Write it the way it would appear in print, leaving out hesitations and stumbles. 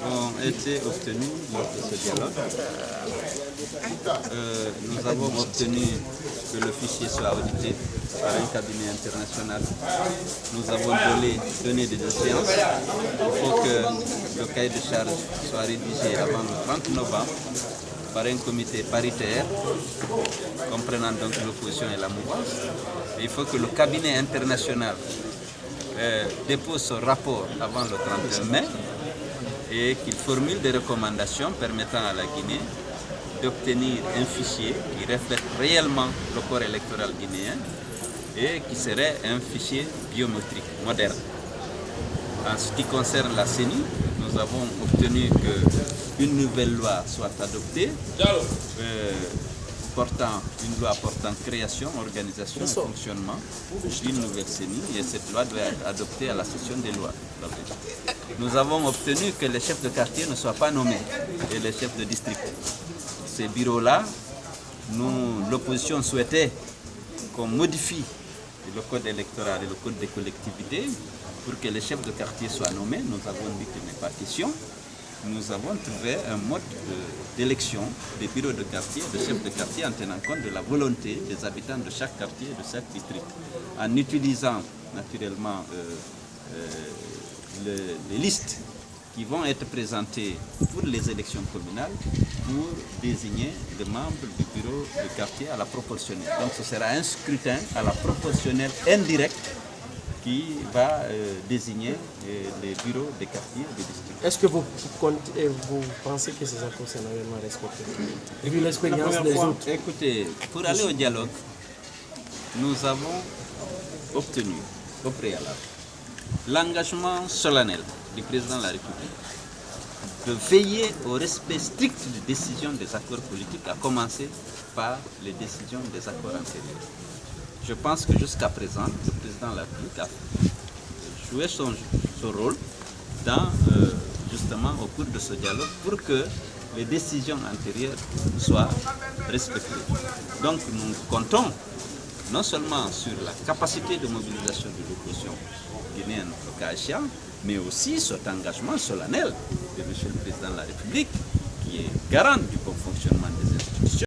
ont été obtenus lors de ce dialogue. Nous avons obtenu que le fichier soit audité par un cabinet international. Nous avons donné des échéances. Il faut que le cahier de charge soit rédigé avant le 30 novembre par un comité paritaire comprenant donc l'opposition et la mouvance. Et il faut que le cabinet international dépose son rapport avant le 31 mai et qu'il formule des recommandations permettant à la Guinée d'obtenir un fichier qui reflète réellement le corps électoral guinéen et qui serait un fichier biométrique moderne. En ce qui concerne la CENI, nous avons obtenu qu'une nouvelle loi soit adoptée, une loi portant création, organisation et fonctionnement d'une nouvelle CENI, et cette loi doit être adoptée à la session des lois. Nous avons obtenu que les chefs de quartier ne soient pas nommés et les chefs de district. Ces bureaux-là, l'opposition souhaitait qu'on modifie le code électoral et le code des collectivités pour que les chefs de quartier soient nommés. Nous avons dit que ce n'est pas question. Nous avons trouvé un mode d'élection des bureaux de quartier, des chefs de quartier, en tenant compte de la volonté des habitants de chaque quartier et de chaque district, en utilisant naturellement les listes qui vont être présentées pour les élections communales pour désigner les membres du bureau de quartier à la proportionnelle. Donc ce sera un scrutin à la proportionnelle indirecte qui va désigner les bureaux des quartiers et des districts. Est-ce que vous pensez que ces accords sont réellement respectés, vu l'expérience des autres? Écoutez, pour aller au dialogue, nous avons obtenu au préalable l'engagement solennel du président de la République de veiller au respect strict des décisions des accords politiques, à commencer par les décisions des accords antérieurs. Je pense que jusqu'à présent, le président de la République a joué son rôle justement au cours de ce dialogue pour que les décisions antérieures soient respectées. Donc nous comptons non seulement sur la capacité de mobilisation de l'opposition guinéenne au cas échéant, mais aussi cet engagement solennel de M. le Président de la République qui est garant du bon fonctionnement des